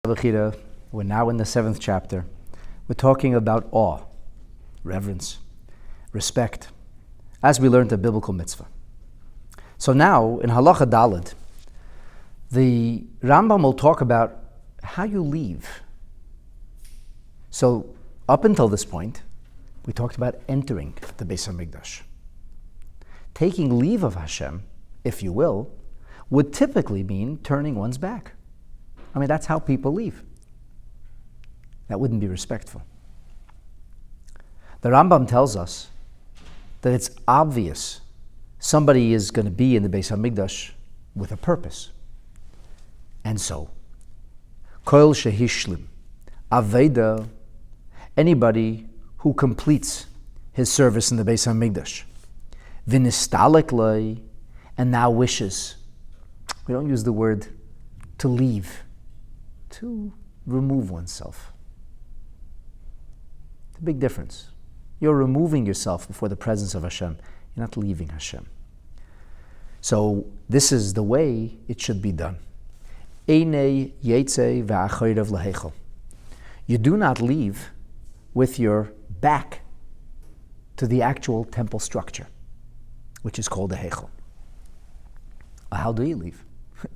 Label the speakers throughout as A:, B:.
A: Bechira, we're now in the 7th chapter. We're talking about awe, reverence, respect, as we learned a biblical mitzvah. So now, in Halacha Daled, the Rambam will talk about how you leave. So, up until this point, we talked about entering the Beis HaMikdash. Taking leave of Hashem, if you will, would typically mean turning one's back. I mean, that's how people leave. That wouldn't be respectful. The Rambam tells us that it's obvious somebody is going to be in the Beis HaMikdash with a purpose. And so, Kol shehishlim, Aveda, anybody who completes his service in the Beis HaMikdash, Vinistalek lei, and now wishes. We don't use the word to leave, to remove oneself. It's a big difference. You're removing yourself before the presence of Hashem. You're not leaving Hashem. So this is the way it should be done. Einei yetze v'achoyrav lahechel. You do not leave with your back to the actual temple structure, which is called the hechel. How do you leave?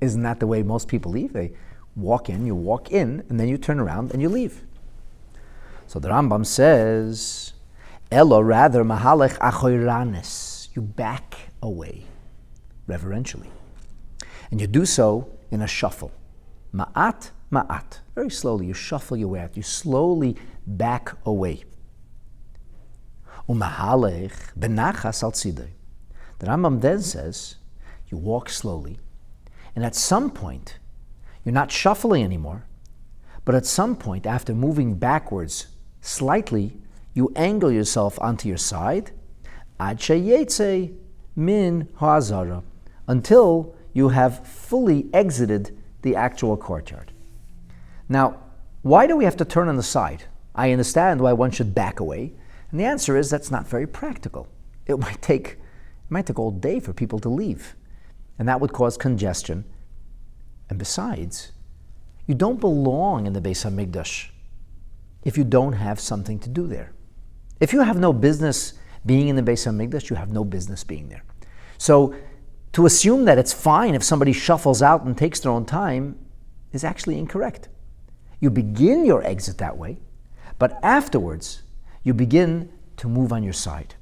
A: Isn't that the way most people leave? They walk in, and then you turn around and you leave. So the Rambam says, Elo rather mahalech achoyranes. You back away, reverentially. And you do so in a shuffle. Ma'at, ma'at. Very slowly, you shuffle your way out. You slowly back away. Umahalech benachas al tzidei. The Rambam then says, you walk slowly, and at some point, you're not shuffling anymore, but at some point, after moving backwards slightly, you angle yourself onto your side, ad sheyetze min ha'azara, until you have fully exited the actual courtyard. Now, why do we have to turn on the side? I understand why one should back away, and the answer is that's not very practical. It might take all day for people to leave, and that would cause congestion. And besides, you don't belong in the Beis HaMikdash if you don't have something to do there. If you have no business being in the Beis HaMikdash, you have no business being there. So to assume that it's fine if somebody shuffles out and takes their own time is actually incorrect. You begin your exit that way, but afterwards you begin to move on your side.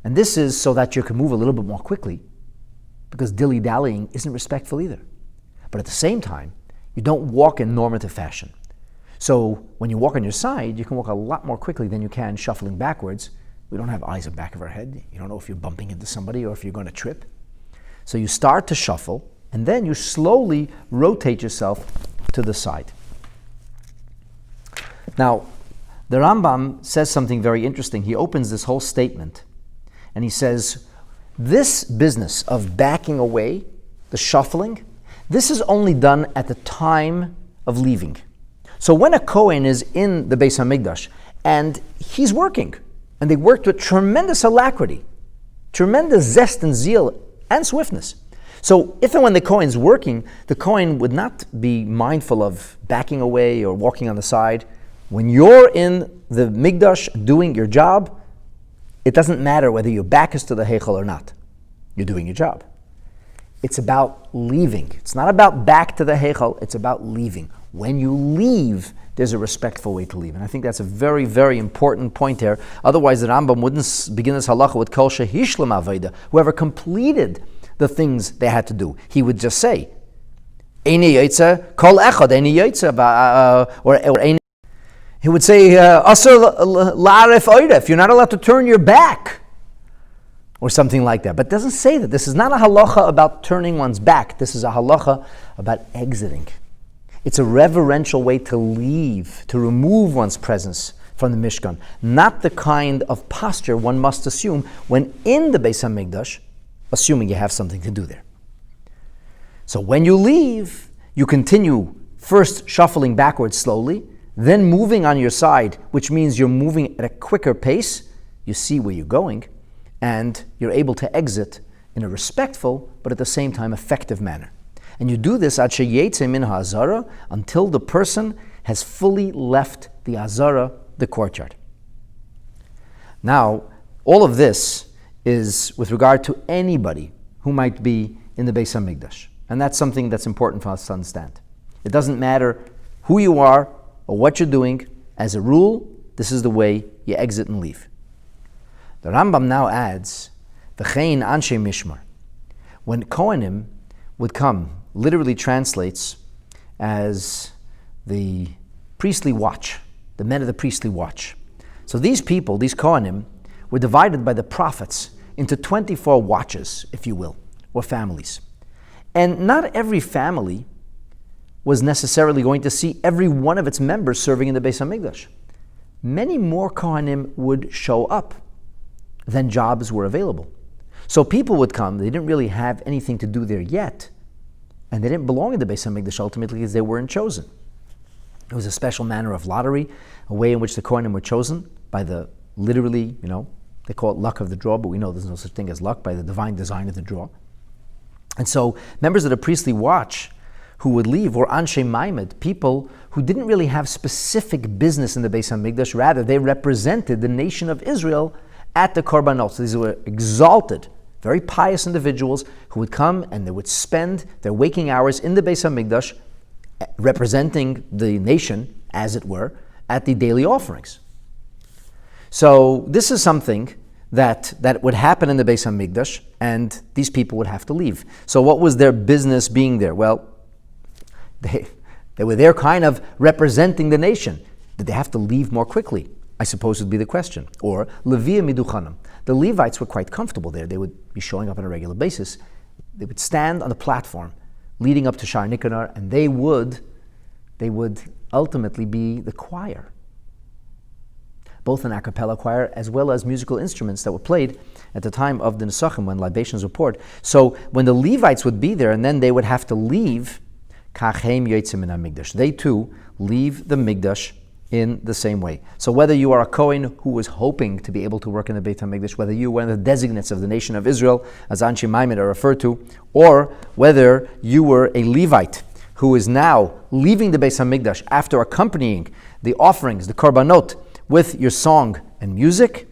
A: And this is so that you can move a little bit more quickly, because dilly-dallying isn't respectful either. But at the same time, you don't walk in normative fashion. So when you walk on your side, you can walk a lot more quickly than you can shuffling backwards. We don't have eyes in the back of our head. You don't know if you're bumping into somebody or if you're going to trip. So you start to shuffle, and then you slowly rotate yourself to the side. Now, the Rambam says something very interesting. He opens this whole statement, and he says, this business of backing away, the shuffling, this is only done at the time of leaving. So when a Kohen is in the Beis HaMikdash and he's working, and they worked with tremendous alacrity, tremendous zest and zeal and swiftness. So if and when the Kohen's working, the Kohen would not be mindful of backing away or walking on the side. When you're in the Mikdash doing your job, it doesn't matter whether your back is to the Heichel or not. You're doing your job. It's about leaving. It's not about back to the Heichel, it's about leaving. When you leave, there's a respectful way to leave. And I think that's a very, very important point here. Otherwise, the Rambam wouldn't begin this halacha with Kol shehishlim aveda, whoever completed the things they had to do. He would just say, Eini yotze, kol echad, eini yotze, or eini. He would say, Asur la'aref oiref, you're not allowed to turn your back, or something like that. But it doesn't say that. This is not a halacha about turning one's back. This is a halacha about exiting. It's a reverential way to leave, to remove one's presence from the Mishkan. Not the kind of posture one must assume when in the Beis HaMikdash, assuming you have something to do there. So when you leave, you continue first shuffling backwards slowly, then moving on your side, which means you're moving at a quicker pace. You see where you're going, and you're able to exit in a respectful, but at the same time effective manner. And you do this ad sheyetze min ha'azara, until the person has fully left the azara, the courtyard. Now, all of this is with regard to anybody who might be in the Beis HaMikdash. And that's something that's important for us to understand. It doesn't matter who you are or what you're doing. As a rule, this is the way you exit and leave. The Rambam now adds, V'chein anshe mishmar. When Kohanim would come, literally translates as the priestly watch, the men of the priestly watch. So these people, these Kohanim, were divided by the prophets into 24 watches, if you will, or families. And not every family was necessarily going to see every one of its members serving in the Beis HaMikdash. Many more Kohanim would show up than jobs were available. So people would come, they didn't really have anything to do there yet, and they didn't belong in the Beis HaMikdash ultimately because they weren't chosen. It was a special manner of lottery, a way in which the Kohanim were chosen by the, literally, they call it luck of the draw, but we know there's no such thing as luck, by the divine design of the draw. And so members of the priestly watch who would leave were Anshe Maimed, people who didn't really have specific business in the Beis HaMikdash, rather they represented the nation of Israel at the Korbanot. So these were exalted, very pious individuals who would come and they would spend their waking hours in the Beis HaMikdash representing the nation, as it were, at the daily offerings. So this is something that would happen in the Beis HaMikdash, and these people would have to leave. So what was their business being there? Well, they were there kind of representing the nation. Did they have to leave more quickly? I suppose would be the question. Or, Levia Miduchanim. The Levites were quite comfortable there. They would be showing up on a regular basis. They would stand on the platform leading up to Shar Nikanor, and they would ultimately be the choir. Both an a cappella choir as well as musical instruments that were played at the time of the Nesachim when libations were poured. So when the Levites would be there and then they would have to leave, Kachem Yotzim min HaMikdash. They too leave the Mikdash in the same way. So whether you are a Kohen who was hoping to be able to work in the Beit HaMikdash, whether you were one of the designates of the nation of Israel, as Anshe Maimed are referred to, or whether you were a Levite who is now leaving the Beit HaMikdash after accompanying the offerings, the Korbanot, with your song and music,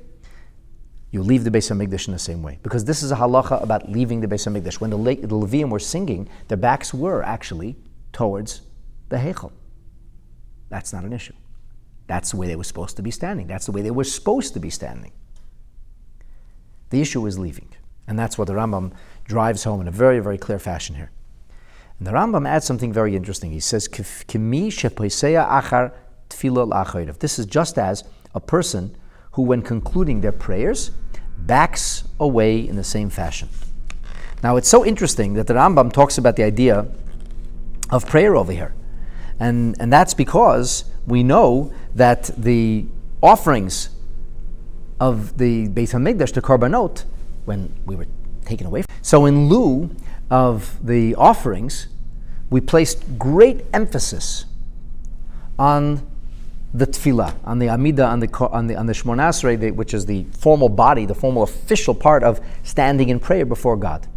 A: you leave the Beis HaMikdash in the same way. Because this is a halacha about leaving the Beis HaMikdash. When the Leviim were singing, their backs were actually towards the Heichal. That's not an issue. That's the way they were supposed to be standing. That's the way they were supposed to be standing. The issue is leaving. And that's what the Rambam drives home in a very, very clear fashion here. And the Rambam adds something very interesting. He says, Kimi shepoiseya achar tefillah l'achayrav. This is just as a person who, when concluding their prayers, backs away in the same fashion. Now, it's so interesting that the Rambam talks about the idea of prayer over here. And that's because we know that the offerings of the Beit HaMikdash, the Korbanot, when we were taken away. So in lieu of the offerings, we placed great emphasis on the tefillah, on the Amidah, on the Shmona Esrei, which is the formal body, the formal official part of standing in prayer before God.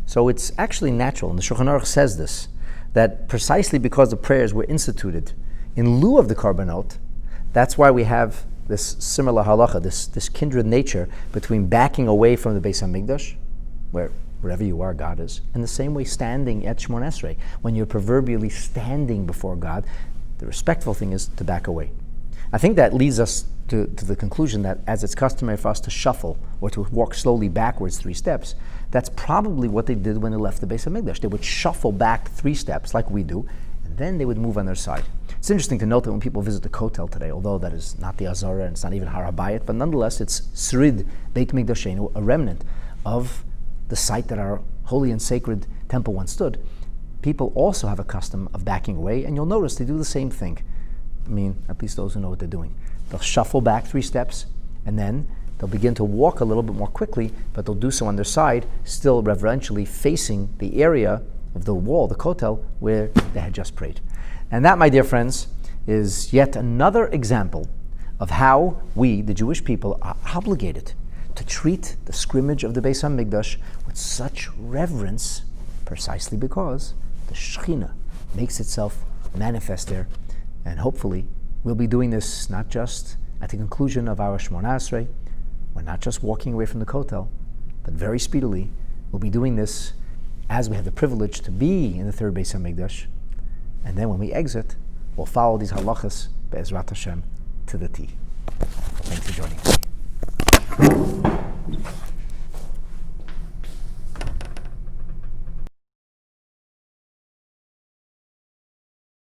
A: So it's actually natural, and the Shulchan Aruch says this, that precisely because the prayers were instituted in lieu of the Korbanot, that's why we have this similar halacha, this kindred nature between backing away from the Beis HaMikdash, where wherever you are, God is, and the same way standing at Shmona Esrei. When you're proverbially standing before God, the respectful thing is to back away. I think that leads us to the conclusion that as it's customary for us to shuffle or to walk slowly backwards 3 steps, that's probably what they did when they left the Beis HaMikdash. They would shuffle back 3 steps like we do, and then they would move on their side. It's interesting to note that when people visit the Kotel today, although that is not the Azara and it's not even Har HaBayit, but nonetheless it's Srid Beit Mikdashenu, a remnant of the site that our holy and sacred temple once stood. People also have a custom of backing away, and you'll notice they do the same thing. I mean, at least those who know what they're doing. They'll shuffle back 3 steps, and then they'll begin to walk a little bit more quickly, but they'll do so on their side, still reverentially facing the area of the wall, the kotel, where they had just prayed. And that, my dear friends, is yet another example of how we, the Jewish people, are obligated to treat the scrimmage of the Beis HaMikdash with such reverence, precisely because Shechina makes itself manifest there. And hopefully, we'll be doing this not just at the conclusion of our Shmona Esrei. We're not just walking away from the Kotel, but very speedily, we'll be doing this as we have the privilege to be in the third Beis HaMikdash. And then when we exit, we'll follow these halachas, Be'ezrat Hashem, to the T. Thanks for joining us.